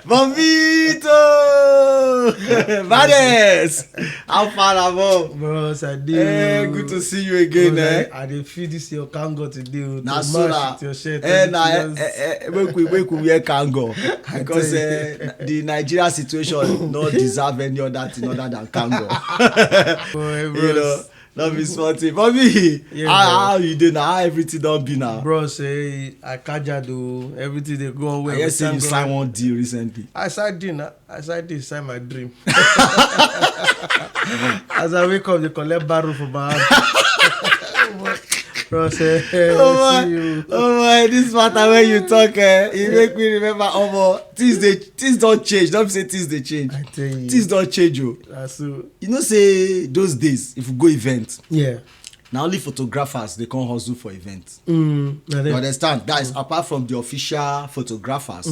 Bombito! Vades! How far above? Bros, I did. Good to see you again, I did feel this your kango today. Now, so that your shirt. we wear kango because the Nigeria situation not deserve any other thing other than kango. You know, not be smarty. But me, how you doing now? How everything done be now? Bro, say I can't do everything they go away. I say you signed one deal recently. I signed dinner. I sign my dream. As I wake up, they collect barrel for my hand. Bro, say, oh my, this matter when you talk, it make me remember things don't change. Don't say things they change. I tell you. Things don't change, you. So, You know, say those days, if you go event, yeah. now only photographers they can't hustle for events. You understand? That is apart from the official photographers.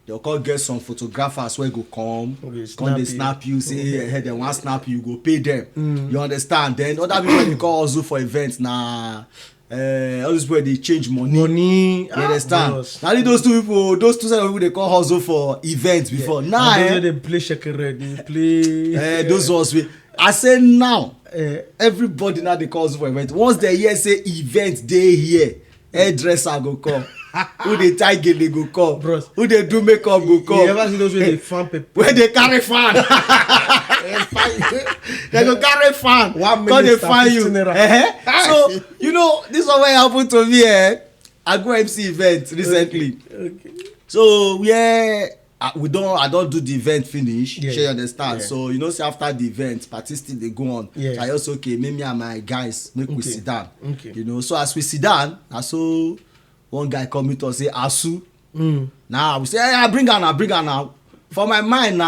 They'll call get some photographers where go come they snap you, say hey, they want snap you, go pay them. You understand? Then other people they call hustle for events now. All this where they change money. You understand? Now those two set of people they call hustle for events before. Now they play shakere, they play those ones I say now everybody now they call hustle for events. Once they hear say event day here, hairdresser go come. Who they tie gele they go come. Bros. Who they do makeup go come. You ever see those where they fan paper? Where they carry fan. They go carry fan. 1 minute because they find you. So you know this one what happened to me. I go MC event recently. Okay. So I don't do the event finish. Yeah. You understand? Yeah. So you know, say after the event, parties still they go on. Yeah. So I also me and my guys make we sit down. Okay. You know, so as we sit down, I saw one guy come to us say Ásún. Now we say, hey, bring her now. For my mind,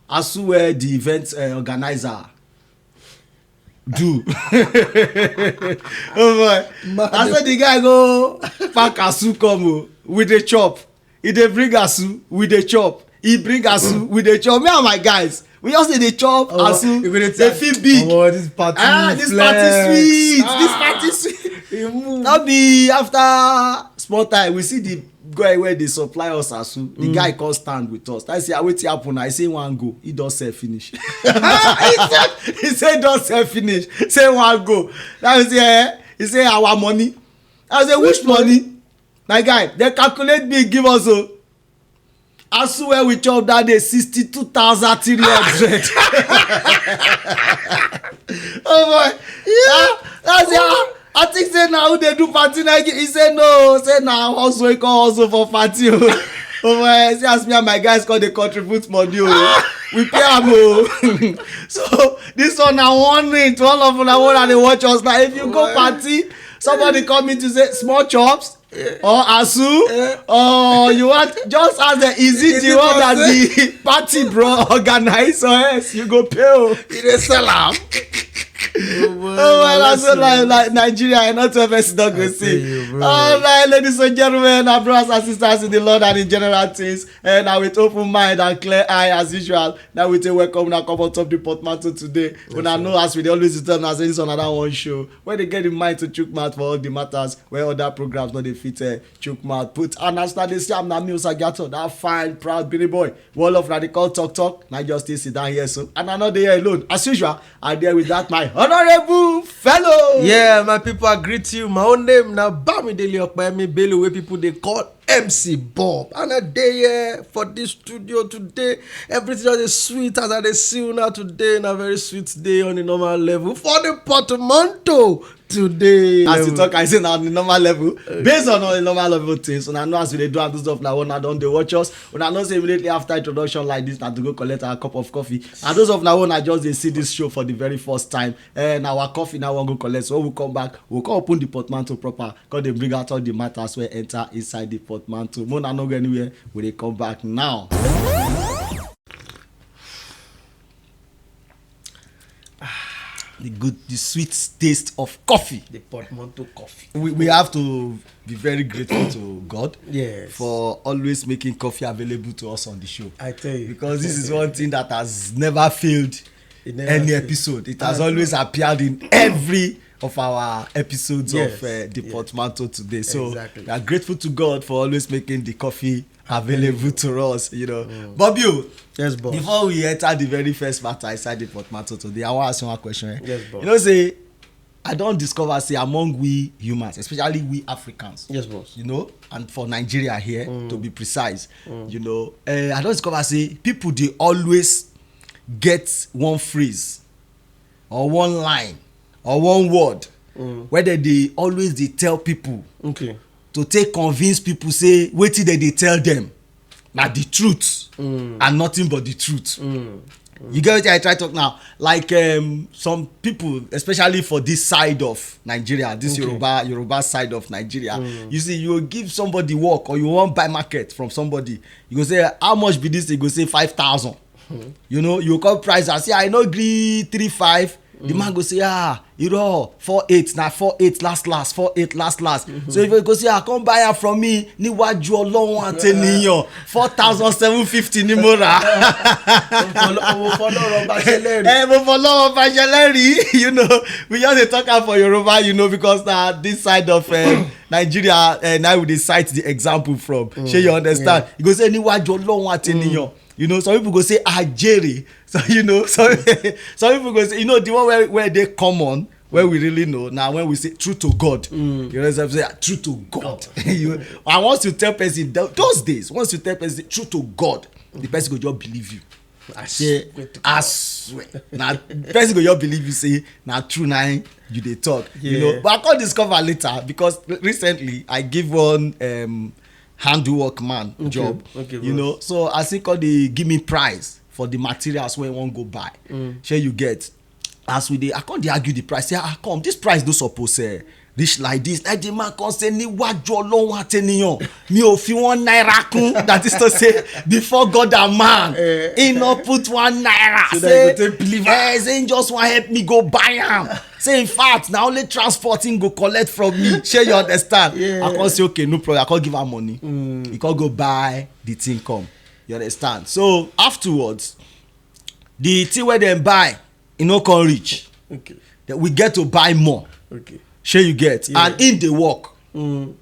Ásún where the event organizer do. Oh boy. I said the guy go pack Ásún come with the chop. He dey bring Ásún with the chop. He bring Ásún with the chop. Me and my guys, we just say the chop Ásún. They feel big. This party this party sweet. This party sweet. Now be after small time we see the guy where they supply us Ásún. The guy come stand with us. I say wetin happen. I say one go. He don sell finish. He said don sell finish. Say one go. Now he say our money. I say which money? My guy, they calculate me give us Ásún where we chop that day 62,300. Oh boy. Yeah. That's I think say now they do party like he said no. Say now also we call also for party. Oh boy. See as me and my guys call they contribute money. We pay am. So this one I warning to all of you that they watch us now. If you go party, somebody come in to say small chops. Or Ásún, or you want just as the easy the one that the party bro organize or else you go pay. You dey sell am. That's so like Nigeria and not every dog will see. All right, ladies and gentlemen, our brothers and sisters in the Lord and in general things, and now with open mind and clear eye as usual. Now we take welcome now come on top the PÓTMÁNTO today. When I know as we always return as this another one show where they get in mind to chook mouth for all the matters where other programs not they fit chook mouth. Put understand this I'm not me Usagato, that fine proud Billy boy. Wall of radical talk. Now just stay sit down here so and I'm not there alone as usual. I'm there with that my honorable fellow. Yeah, my people, I greet you. My own name now Bamidele Okpayemi Bello, where people they call MC Bob. And a day here for this studio today. Everything is sweet as I see you now today. And a very sweet day on the normal level for the PÓTMÁNTO today. As you talk, I say now on the normal level. Based on all the normal level things. And I know as we do and do stuff now, when I don't they watch us. When I know say immediately after introduction like this, now to go collect a cup of coffee. And those of now when I just they see this show for the very first time. And our coffee now won't go collect. So we'll come back. We'll come open the PÓTMÁNTO proper. Because they bring out all the matters where enter inside the PÓTMÁNTO. Mona no go anywhere. Will they come back now? The sweet taste of coffee. The PÓTMÁNTO coffee. We have to be very grateful to God for always making coffee available to us on the show. I tell you. Because this is one thing that has never failed any episode. It has always appeared in every of our episodes Yes, of the PÓTMÁNTO today. So Exactly. we are grateful to God for always making the coffee available to us, Bobby, Yes, boss. before we enter the very first matter inside the PÓTMÁNTO today, I want to ask you one question. Yes, boss. Say I don't discover say among we humans, especially we Africans, Yes, boss. and for Nigeria here to be precise, I don't discover say people they always get one phrase or one line or one word whether they always they tell people Okay. to take convince people say wetin they tell them na the truth and nothing but the truth. You get wetin I try talk now, like some people especially for this side of Nigeria, this Yoruba side of Nigeria, you see you give somebody work or you wan buy market from somebody, you go say how much be this, they go say 5,000. You come price and say I no gree 3,500. The man go say iro 4,800 na 4,800 last 4,800 last. So if you go say come buy am from me níwájú Ọlọ́run àti ènìyàn 4,750 ni mo rà. Mo fọlọ́rọ̀ bá ṣẹlẹ̀ rí. Mo fọlọ́rọ̀ bá ṣẹlẹ̀ rí. We just dey talk am for Yoruba, because na this side of Nigeria now we dey cite the example from. Shey you understand? You go say níwájú Ọlọ́run àti ènìyàn. Some people go say ajere. So some people go say the one where they common, where we really know now, when we say true to God, say true to God. And once you tell person those days, once you tell person true to God, the person go just believe you. I swear. Now person go just believe you say now true now you dey talk. But I can't discover later because recently I give one handwork man job. So I think they give me price for the materials wey wan go buy. Shey you get, as we dey I come dey argue the price, say come this price no suppose reach like this. Like the man come say níwájú Ọlọ́run àti ènìyàn mi ò fi 1 naira kún. That is to say before God and man, he no put 1 naira. So say he just wan help me go buy am. Say in fact na only transporting go collect from me. Shey you understand? I come say okay, no problem. I come give am money. He come go buy the thing come. You understand? So afterwards, the thing where dem buy, no come reach. Okay. Then we get to buy more. Okay. Shey you get? And in the work. You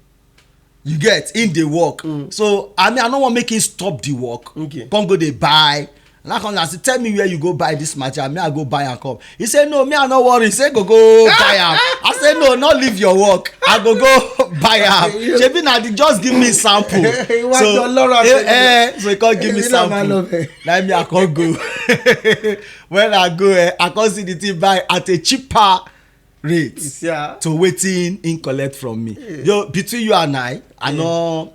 get? In the work. So I no wan make him stop the work. Okay. Come go dey buy. And I come say tell me where you go buy this material. Me I go buy and come. He say no, me I no worry. He say go buy am. I say no, not leave your work. I go buy am. Shebi na just give me sample. So he come give me sample. Na me I come go. When I go, I come see the thing buy at a cheaper rate to wetin him collect from me. Between you and I no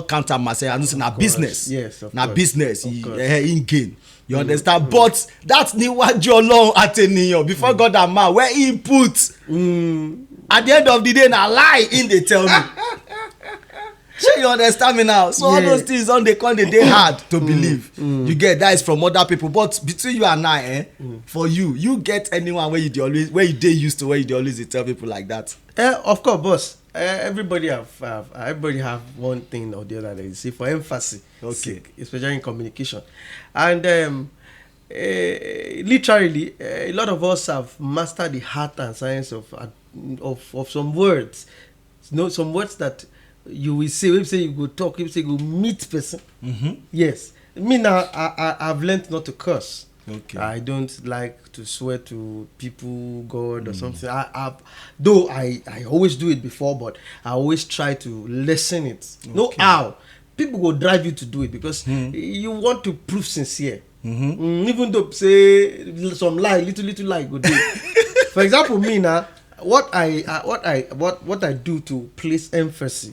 counter myself. I know say na business. Yes, of na course. business. He gain. You understand? But that's níwájú Ọlọ́run àti ènìyàn before God and man where he put. At the end of the day na lie in dey tell me. Shey you understand me now? So all those things on dey come dey hard to believe. You get that is from other people, but between you and I, for you get anyone where you dey used to where you dey always dey tell people like that? Of course, boss. Everybody have one thing or the other they say for emphasis. Okay. Especially in communication, and literally a lot of us have mastered the art and science of some words. Some words that you will say, if say you go talk, if say you go meet person. Yes, me now I've learned not to curse. Okay. I don't like to swear to people, God or something. Though I always do it before, but I always try to lessen it. Okay. No how people go drive you to do it because you want to prove sincere. Even though say some lie, little lie go do. For example, me now. What I do to place emphasis,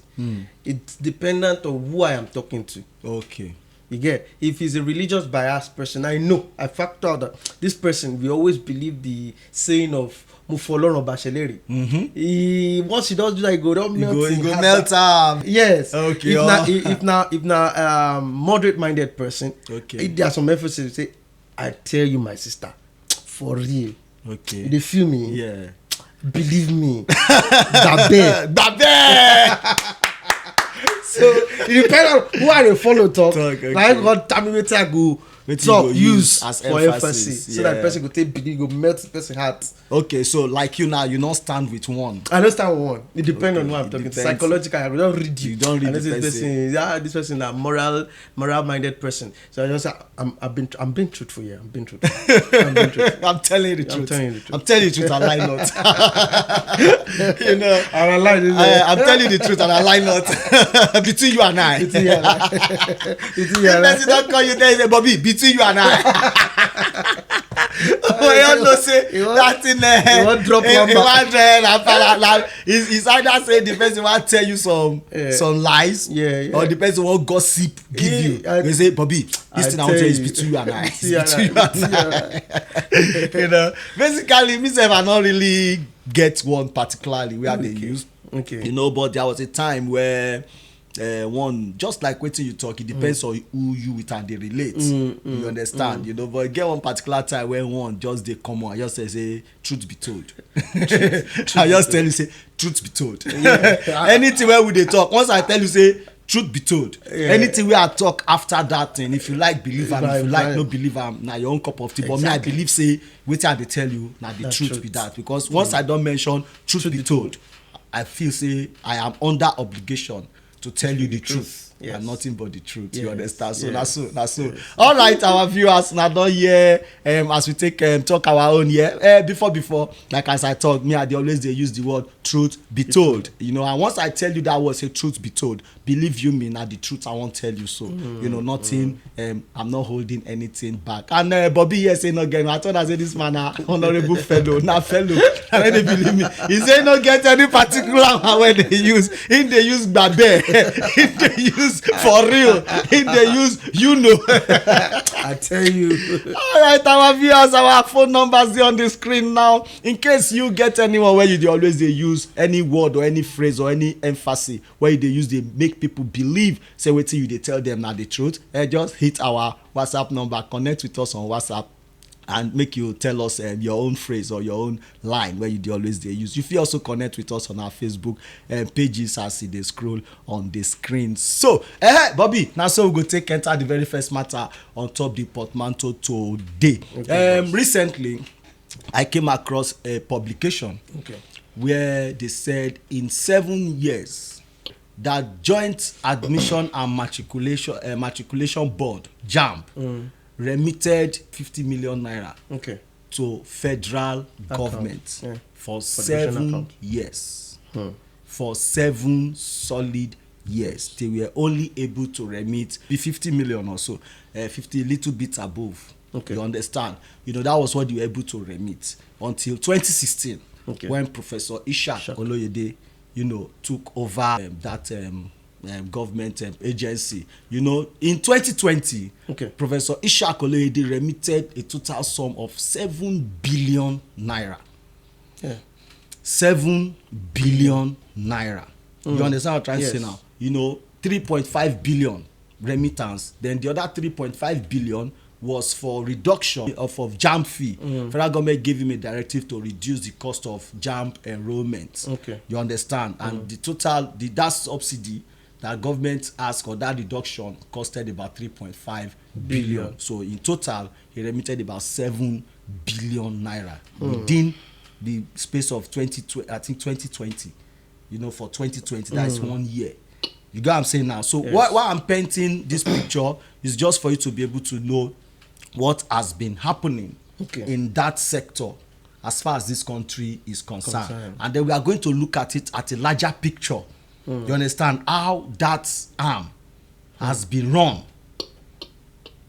it's dependent on who I am talking to. Okay. You get? If he's a religious biased person, I factor out that this person we always believe the saying of Mufoloro Basheleri. Once he does do that, he go melt am. Yes. Okay. If now moderate minded person, okay. If there are some emphasis, say, I tell you, my sister, for real. Okay. They feel me. Yeah. Believe me. Babe. So it depends on who I dey follow talk. Okay. Like God tell me wetin I go top use as for emphasis. So that person go take believe, go melt the person heart. Okay, so like you now, you don't stand with one. I don't stand with one. It depends on what I'm talking. Psychological, I don't read you. You don't read the person. This person is a moral minded person. So I just say, I'm being truthful here. I'm being truthful. I'm telling you the truth. I'm telling you the truth. I lie not. You know, I lie. I'm telling you the truth and I lie not. Between you and I. Between you and I. Person don't call you there and say, Bobby, between you and I. You know, say that thing there. You want drop number. It's either say the person want tell you some lies, or the person want gossip give you. They say, Bobby, this thing I want to tell you is between you and I. Between you and I. You know, basically, myself, I not really get one particularly where they use. Okay. You know, but there was a time where one, just like wetin you talk, it depends on who you with and they relate. You understand? You know, but get one particular time when one just dey come on, I just say truth be told. I just tell you say truth be told. Anything where we dey talk, once I tell you say truth be told, anything where I talk after that thing, if you like believe am, if you like no believe am, na your own cup of tea. But me, I believe say wetin I dey tell you na the truth be that, because once I don mention truth be told, I feel say I am under obligation to tell you the truth. And nothing but the truth. You understand? So that's so. All right, our viewers, now don't hear as we take talk our own here. Before, like as I talk, me I always they use the word truth be told. You know, and once I tell you that word, say truth be told, believe you me, now the truth I won't tell you so. You know, nothing. I'm not holding anything back. And Bobby here say no again. I thought I said this man honorable fellow, not fellow. And they believe me. He say no get any particular one where they use. In they use babe. In they use for real. In they use you know. I tell you. All right, our viewers, our phone numbers there on the screen now. In case you get anyone where you always they use any word or any phrase or any emphasis where they use, they make people believe say wetin you they tell them now the truth. Just hit our WhatsApp number, connect with us on WhatsApp, and make you tell us your own phrase or your own line where you always they use. You can also connect with us on our Facebook pages as they scroll on the screen. So, Bobby, now so we go take enter the very first matter on top the portmanteau today. Recently, I came across a publication where they said in 7 years that Joint Admission and Matriculation Board (JAMB) remitted 50 million naira to federal government for 7 years. For 7 solid years, they were only able to remit 50 million or so, 50 little bit above. You understand? You know, that was what they were able to remit until 2016, when Professor Ishaq Oloyede, you know, took over that government agency. You know, in 2020, Professor Ishaq Oloyede remitted a total sum of 7 billion naira. 7 billion naira. You understand what I'm trying to say now? You know, 3.5 billion remittance. Then the other 3.5 billion was for reduction of JAMB fee. Federal government gave him a directive to reduce the cost of JAMB enrollment. You understand? And the total, that subsidy that government asked, or that reduction, costed about 3.5 billion. So in total, he remitted about 7 billion naira within the space of 2020. You know, for 2020, that is 1 year. You get what I'm saying now? So why I'm painting this picture is just for you to be able to know what has been happening in that sector as far as this country is concerned. And then we are going to look at it at a larger picture. You understand how that arm has been run.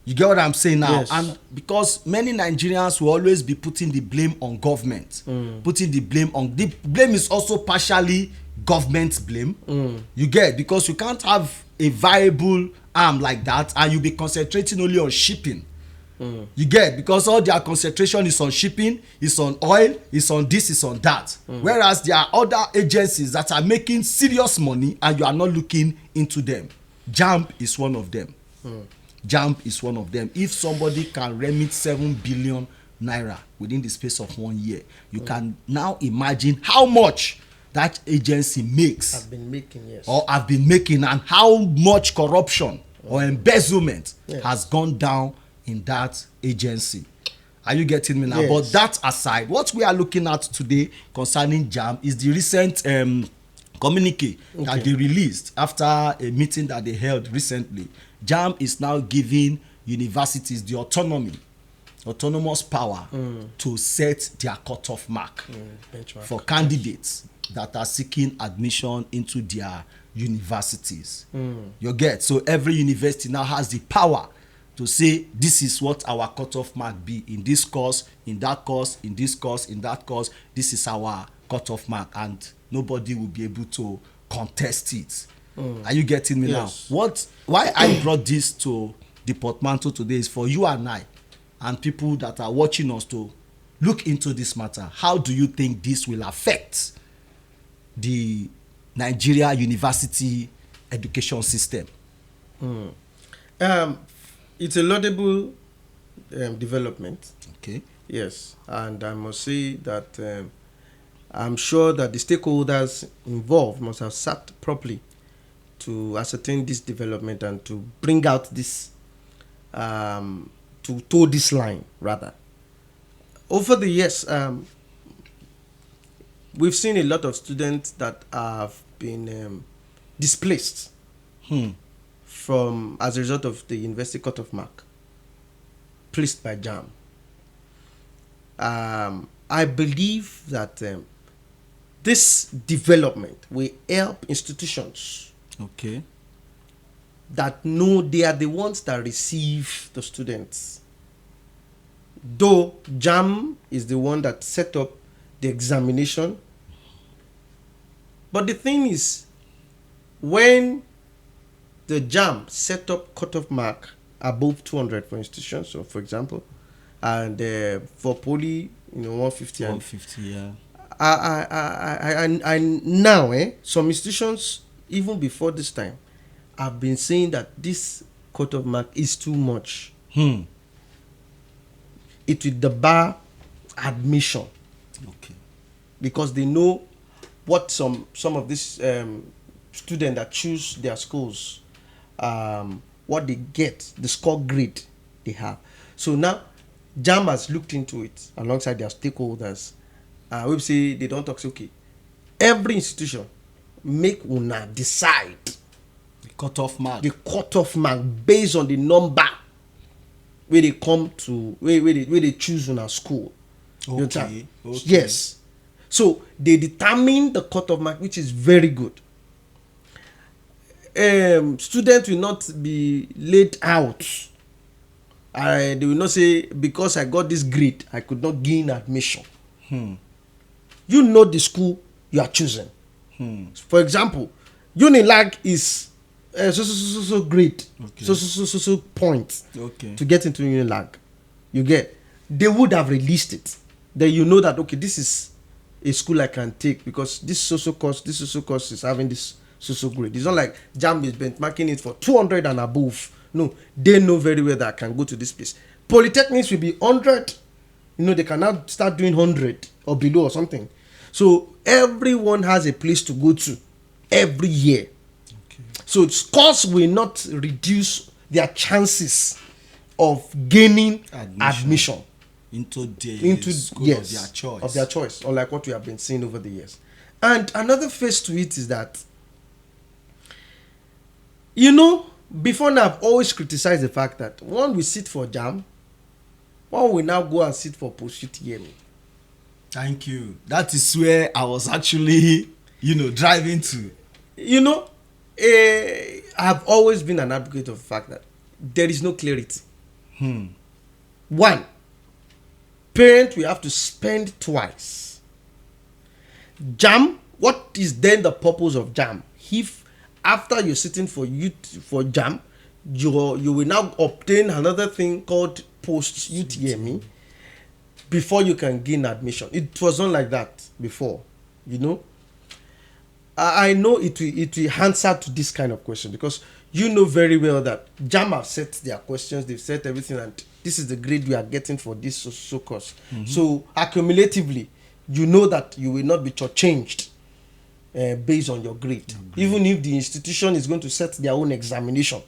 You get what I'm saying now? And because many Nigerians will always be putting the blame on government, putting the blame is also partially government's blame. You get, because you can't have a viable arm like that and you'll be concentrating only on shipping. You get, because all their concentration is on shipping, is on oil, is on this, is on that. Whereas there are other agencies that are making serious money and you are not looking into them. JAMB is one of them. JAMB is one of them. If somebody can remit 7 billion naira within the space of 1 year, you can now imagine how much that agency makes. Have been making, or have been making, and how much corruption or embezzlement has gone down in that agency. Are you getting me now? Yes. But that aside, what we are looking at today concerning JAMB is the recent communique that they released after a meeting that they held recently. JAMB is now giving universities the autonomous power to set their cutoff mark for candidates that are seeking admission into their universities. You get? So every university now has the power to say this is what our cutoff mark be in this course, in that course, in this course, in that course. This is our cutoff mark, and nobody will be able to contest it. Are you getting me now? Why I brought this to the portmanteau today is for you and I and people that are watching us to look into this matter. How do you think this will affect the Nigeria university education system? It's a laudable development. Okay. Yes, and I must say that I'm sure that the stakeholders involved must have sat properly to ascertain this development and to bring out this, to toe this line, rather. Over the years, we've seen a lot of students that have been displaced from as a result of the university cutoff mark placed by JAMB. I believe that this development will help institutions that know they are the ones that receive the students. Though JAMB is the one that set up the examination, but the thing is, when the JAMB set up cutoff mark above 200 for institutions, so for example, and for poly, 150. 150, yeah. I now, some institutions, even before this time, have been saying that this cutoff mark is too much. It will debar admission. Okay. Because they know what some of these students that choose their schools, what they get, the score grade they have. So now, JAMB has looked into it alongside their stakeholders. We say they don't talk, say, okay, every institution make una decide the cutoff mark based on the number where they come to, where they choose una school. Okay. Yes. So they determine the cutoff mark, which is very good. Students will not be laid out. They will not say, because I got this grade, I could not gain admission. You know the school you are choosing. For example, Unilag is so grade, so point to get into Unilag. You get, they would have released it. Then you know that, okay, this is a school I can take because this social course is having this social grade. It's not like JAMB is benchmarking it for 200 and above. No, they know very well that I can go to this place. Polytechnics will be 100. They can now start doing 100 or below or something. So everyone has a place to go to every year. So scores will not reduce their chances of gaining admission into the school of their choice, unlike what we have been seeing over the years. And another phase to it is that, before now, I've always criticized the fact that one will sit for JAMB, one will now go and sit for post-UTME. Thank you. That is where I was actually, driving to. I've always been an advocate of the fact that there is no clarity. One, parents will have to spend twice. JAMB, what is then the purpose of JAMB? If after you're sitting for JAMB, you will now obtain another thing called post-UTME before you can gain admission. It was not like that before, I know it will answer to this kind of question because you know very well that JAMB have set their questions, they've set everything, and this is the grade we are getting for this social course. So accumulatively, you know that you will not be shortchanged based on your grade. Even if the institution is going to set their own examination.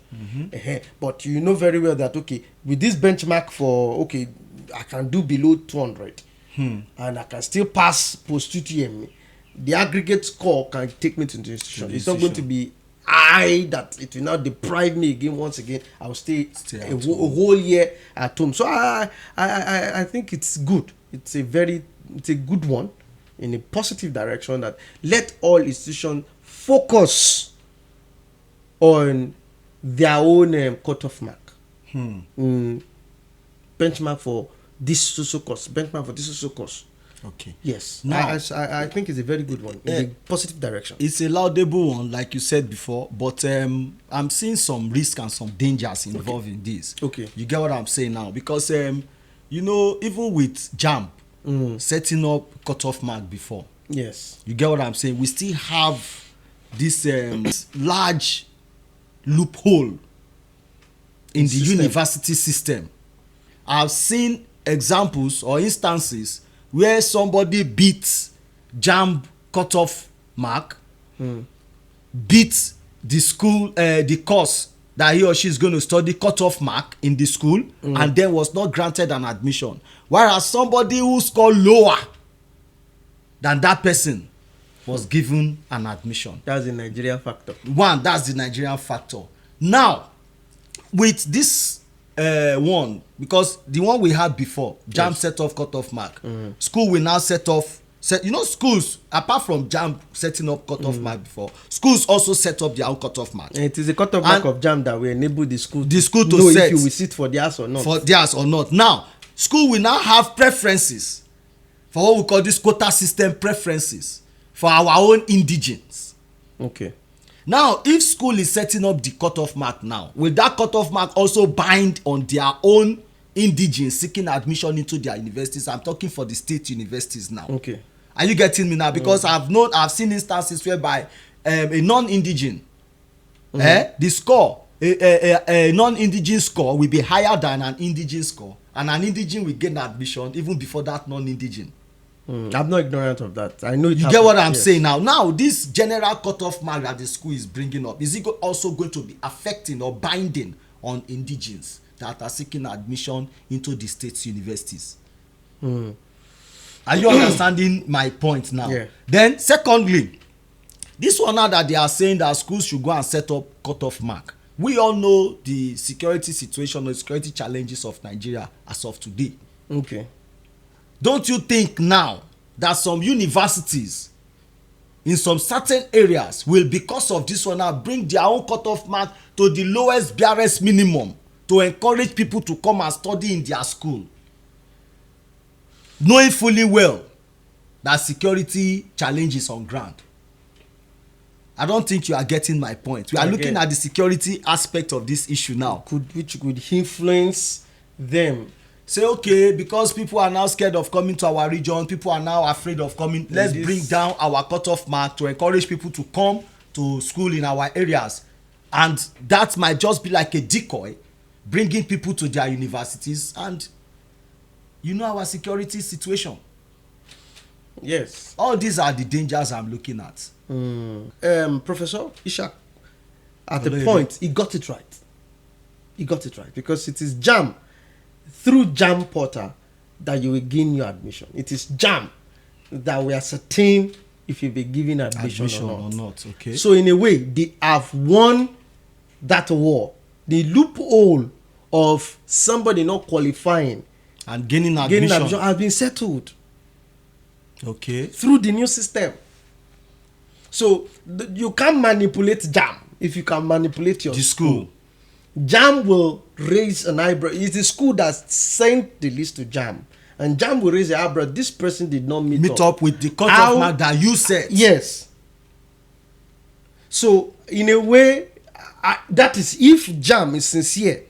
But you know very well that, okay, with this benchmark for, okay, I can do below 200 and I can still pass post-UTM, the aggregate score can take me to the institution. It's not going to be high that it will not deprive me again. Once again, I will stay a whole year at home. So I think it's good. It's a good one in a positive direction, that let all institutions focus on their own cutoff mark. Benchmark for this social course, benchmark for this social course. Okay. Yes. Now, I think it's a very good one in a positive direction. It's a laudable one, like you said before, but I'm seeing some risk and some dangers involved in this. Okay. You get what I'm saying now? Because, you know, even with JAMB setting up cutoff mark before. Yes. You get what I'm saying? We still have this large loophole in the university system. I've seen examples or instances where somebody beats JAMB cutoff mark, beats the school, the course that he or she is going to study cutoff mark in the school, and then was not granted an admission. Whereas somebody who scored lower than that person was given an admission. That's the Nigerian factor. That's the Nigerian factor. Now, with this one, because the one we had before, JAMB set off cutoff mark. School will now schools, apart from JAMB setting up cutoff mark before, schools also set up their own cutoff mark. And it is a cutoff mark of JAMB that will enable the school to know set if you will sit for theirs or not. For theirs or not. Now, school will now have preferences for what we call this quota system preferences for our own indigenes. Okay. Now, if school is setting up the cutoff mark now, will that cutoff mark also bind on their own indigenes seeking admission into their universities? I'm talking for the state universities now. Okay. Are you getting me now? Because I've seen instances whereby a non-indigene, the score, a non-indigene score will be higher than an indigene score, and an indigene will gain admission even before that non-indigene. I'm not ignorant of that. I know it. You get what I'm saying now? Now, this general cutoff mark that the school is bringing up, is it also going to be affecting or binding on indigenes that are seeking admission into the state's universities? Are you understanding my point now? Yeah. Then, secondly, this one now that they are saying that schools should go and set up cutoff mark. We all know the security situation or security challenges of Nigeria as of today. Okay. Don't you think now that some universities in some certain areas will, because of this one now, bring their own cutoff mark to the lowest barest minimum to encourage people to come and study in their school, knowing fully well that security challenges on ground? I don't think you are getting my point. We are looking at the security aspect of this issue now. Which could influence them. Say, okay, because people are now scared of coming to our region, people are now afraid of coming, let's bring down our cutoff mark to encourage people to come to school in our areas. And that might just be like a decoy, bringing people to their universities. And you know our security situation. Yes. All these are the dangers I'm looking at. Professor Ishak, at the point, he got it right. He got it right, because it is JAMB, through JAMB portal, that you will gain your admission. It is JAMB that will ascertain if you'll be given admission or not. Okay. So in a way, they have won that war. The loophole of somebody not qualifying and gaining admission has been settled. Okay. Through the new system. So you can't manipulate JAMB if you can manipulate your school. JAMB will raise an eyebrow. It's the school that sent the list to JAMB, and JAMB will raise the eyebrow. This person did not meet up with the cutoff mark that you set. Yes. So in a way, that is if JAMB is sincere.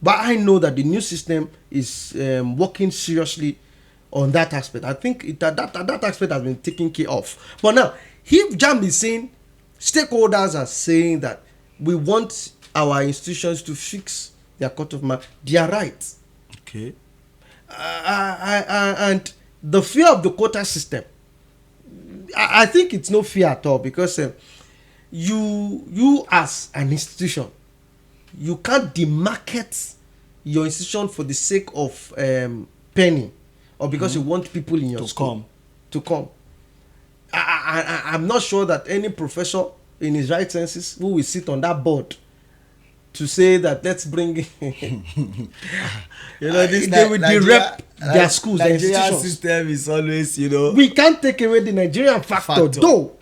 But I know that the new system is working seriously on that aspect. I think that aspect has been taken care of. But now, if JAMB is saying, stakeholders are saying that we want our institutions to fix their cutoff mark, they are right. Okay. And the fear of the quota system, I think it's no fear at all because you as an institution, you can't demarket your institution for the sake of penny or because you want people in your school to come. I'm not sure that any professor in his right senses who will sit on that board to say that let's bring they will direct their schools, their Nigerian institutions. system is always, We can't take away the Nigerian factor, though.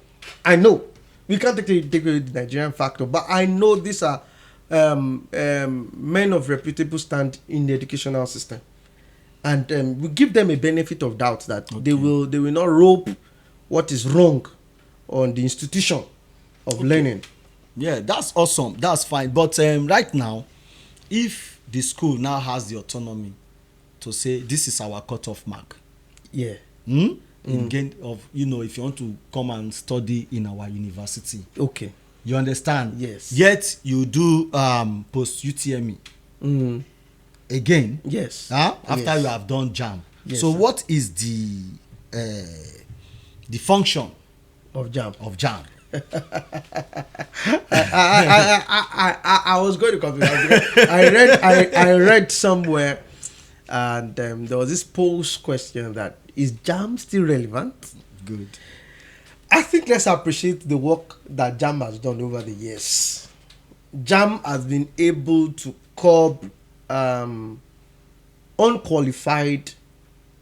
I know we can't take away the Nigerian factor, but I know these are men of reputable stand in the educational system, and we give them a benefit of doubt that they will not rope what is wrong on the institution of learning. Yeah, that's awesome. That's fine. But right now, if the school now has the autonomy to say this is our cutoff mark, in gain of if you want to come and study in our university, okay, you understand? Yes. Yet you do post UTME again. Yes. After you have done JAMB. Yes, so sir. what is the function of JAMB? I was going to confuse. I read somewhere, and there was this post question that is JAMB still relevant? Good. I think let's appreciate the work that JAMB has done over the years. JAMB has been able to curb unqualified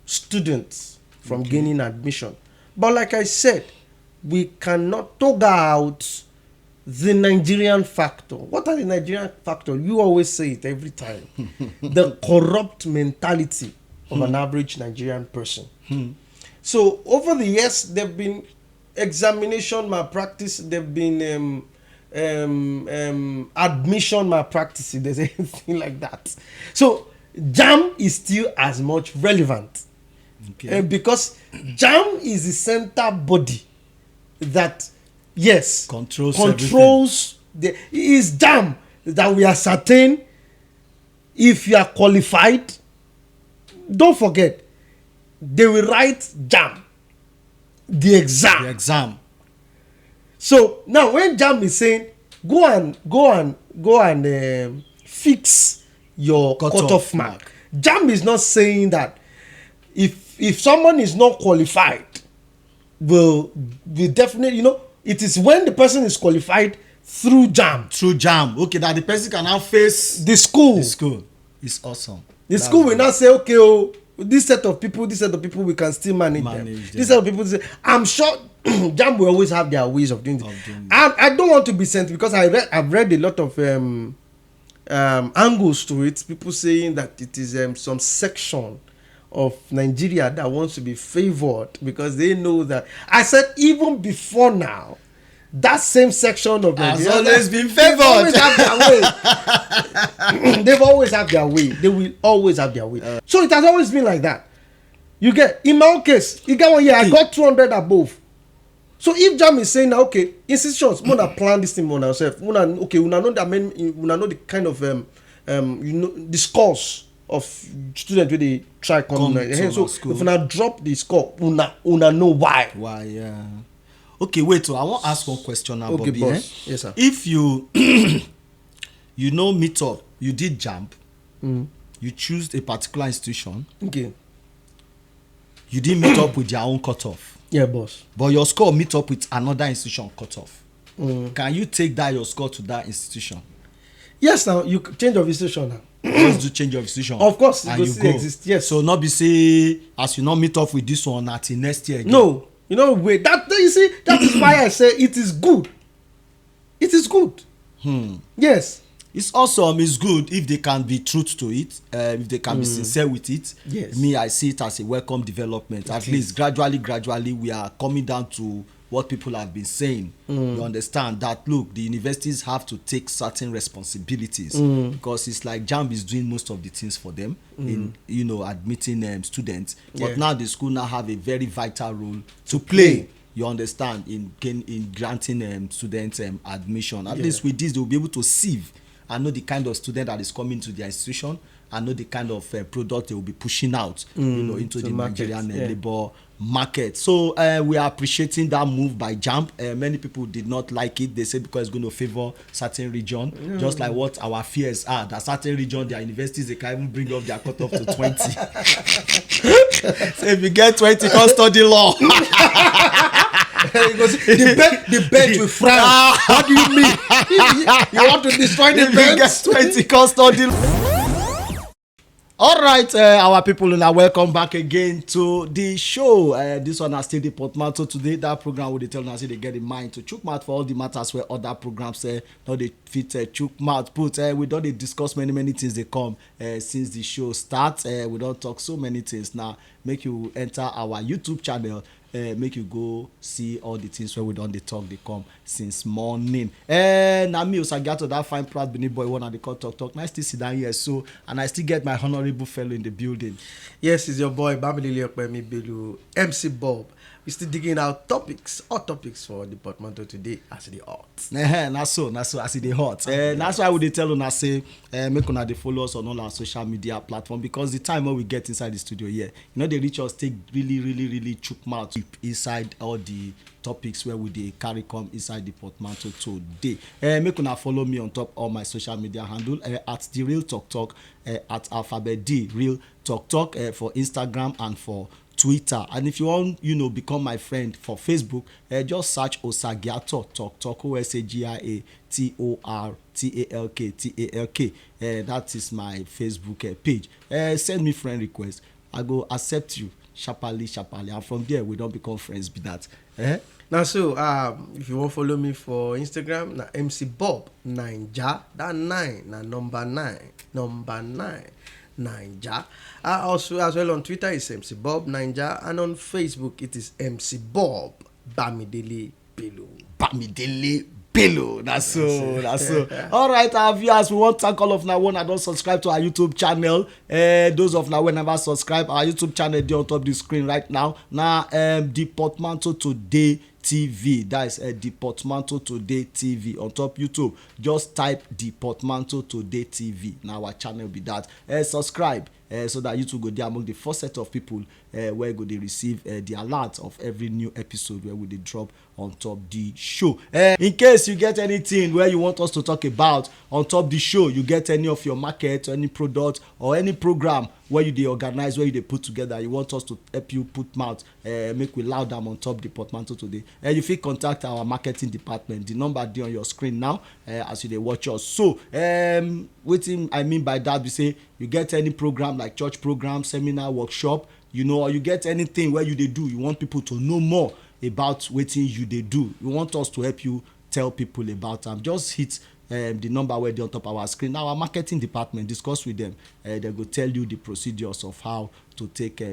students from gaining admission. But like I said, we cannot talk out the Nigerian factor. What are the Nigerian factor? You always say it every time. The corrupt mentality of an average Nigerian person. So over the years, there have been examination malpractice. There have been admission malpractice. If there's anything like that. So JAMB is still as much relevant. Because JAMB is the center body that controls the is JAMB that we ascertain if you are qualified. Don't forget, they will write JAMB, the exam. So now when JAMB is saying go and fix your cutoff mark, JAMB is not saying that if someone is not qualified, will definitely, it is when the person is qualified through JAMB. Okay, that the person can now face the school. The school is awesome. The school will not say, okay, this set of people we can still manage them. This set of people, I'm sure JAMB will always have their ways of doing it. I don't want to be sent because I've read a lot of angles to it. People saying that it is some section of Nigeria that wants to be favored because they know that. I said even before now, that same section of Nigeria has always been favored. They've always have their way. They will always have their way. So it has always been like that. You get, in my own case, you get 1 year, I got 200 above. So if JAMB is saying, okay, institutions, we want to plan this thing on ourselves. We know the kind of the scores of students where they try come. So if we now drop the score, una know why. Why? Yeah. Okay, wait. So I want to ask one question now, okay, Bobby. boss. Yes, sir. If you meet up, you did JAMB, you choose a particular institution. Okay. You didn't meet up with their own cutoff. Yeah, boss. But your score meet up with another institution cutoff. Can you take that your score to that institution? Yes, now you change of institution now. Just do change of institution. Of course, and you go. Exist. Yes. So not be say as you not meet up with this one until next year again. No, wait. That you see, that is why I say it is good. It is good. Yes. It's awesome. It's good if they can be truth to it. If they can be sincere with it. Yes. Me, I see it as a welcome development. At least gradually, we are coming down to what people have been saying. You understand that, look, the universities have to take certain responsibilities because it's like JAMB is doing most of the things for them in admitting students. But now the school now have a very vital role to play. You understand, in granting students admission. At least with this, they will be able to sieve and know the kind of student that is coming to their institution and know the kind of product they will be pushing out into the Nigerian labor market. So we are appreciating that move by JAMB. Many people did not like it. They said because it's going to favor certain region, just like what our fears are, that certain region, their universities, they can even bring up their cutoff to 20. So if you get 20, come study law. The bench will frown. What do you mean? You want to destroy the If you bench? get 20, come study law. All right, our people, now welcome back again to the show. This one has still the PÓTMÁNTO today. That program will tell us they get in mind to chook mouth for all the matters where other programs not they fit chook mouth put. We don't discuss many things they come since the show starts. We don't talk so many things now. Make you enter our YouTube channel. Make you go see all the things where we don't they talk they come since morning. Now me Osagiato, that fine proud Benin boy one at the call talk. Nice to sit down here so, and I still get my honorable fellow in the building. Yes, it's your boy Bamidele Okpemi Belu, MC Bob. We still digging out topics, hot topics for the PÓTMÁNTO today as the hot. That's so as it hot. That's why we tell una say make una dey follow us on all our social media platform, because the time when we get inside the studio here, they reach us take really chook mouth inside all the topics where we dey carry come inside the PÓTMÁNTO today. Make una follow me on top all my social media handle at the Real Talk at alphabet D Real Talk for Instagram and for Twitter. And if you want, become my friend for Facebook, just search Osagiato Talk OSAGIATORTALK. That is my Facebook page. Send me friend request. I go accept you sharply, and from there we don't become friends. Be that. Now, so if you want to follow me for Instagram, na MC Bob Ninja. That 9 na number 9. Ninja. Also, as well on Twitter, it's MC Bob Ninja, and on Facebook, it is MC Bob Bamidele Belu. That's so. All right, our viewers, we want to thank all of now one that don't subscribe to our YouTube channel. Those of now never subscribe, our YouTube channel there on top of the screen right now. Now, the PÓTMÁNTO Today TV. That is the PÓTMÁNTO Today TV on top YouTube. Just type the PÓTMÁNTO Today TV. Now our channel be that. Subscribe. So that YouTube go there among the first set of people where go they receive the alert of every new episode where we they drop on top the show. In case you get anything where you want us to talk about on top the show, you get any of your market, any product or any program where you they organize, where you they put together, you want us to help you put mouth, make we loud them on top the PÓTMÁNTO today. You feel contact our marketing department. The number there on your screen now as you they watch us. So waiting, I mean by that, we say you get any program like church program, seminar, workshop, or you get anything where you they do, you want people to know more about what you they do, you want us to help you tell people about them, just hit the number where they on top of our screen. Now our marketing department discuss with them. They go tell you the procedures of how to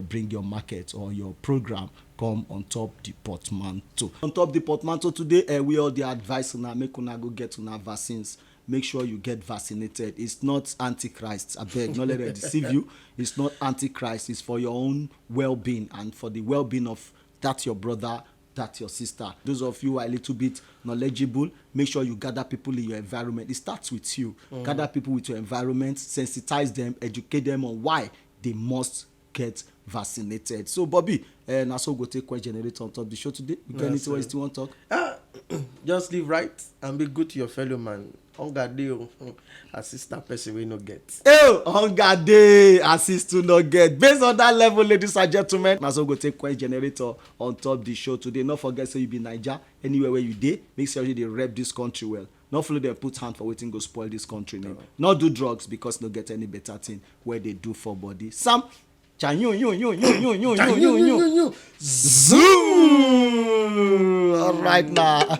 bring your market or your program come on top the PÓTMÁNTO. On top the PÓTMÁNTO today, we all the advice una make una go get una vaccines. Make sure you get vaccinated. It's not antichrist. I beg, not let it deceive you. It's not antichrist. It's for your own well-being and for the well-being of that your brother, that your sister. Those of you who are a little bit knowledgeable, make sure you gather people in your environment. It starts with you. Gather people with your environment, sensitize them, educate them on why they must get vaccinated. So, Bobby, now so go take question generator on top of the show today. You got anything you still want to talk? Just live right and be good to your fellow man. Hunger day, assist that person we no get. Hunger day, assist to not get. Based on that level, ladies and gentlemen, now so go take question generator on top of the show today. Not forget, so you be Niger, anywhere where you dey, make sure they rep this country well. Not follow them put hand for waiting go spoil this country name. Not do drugs because no get any better thing where they do for body. Some zoom. All right now.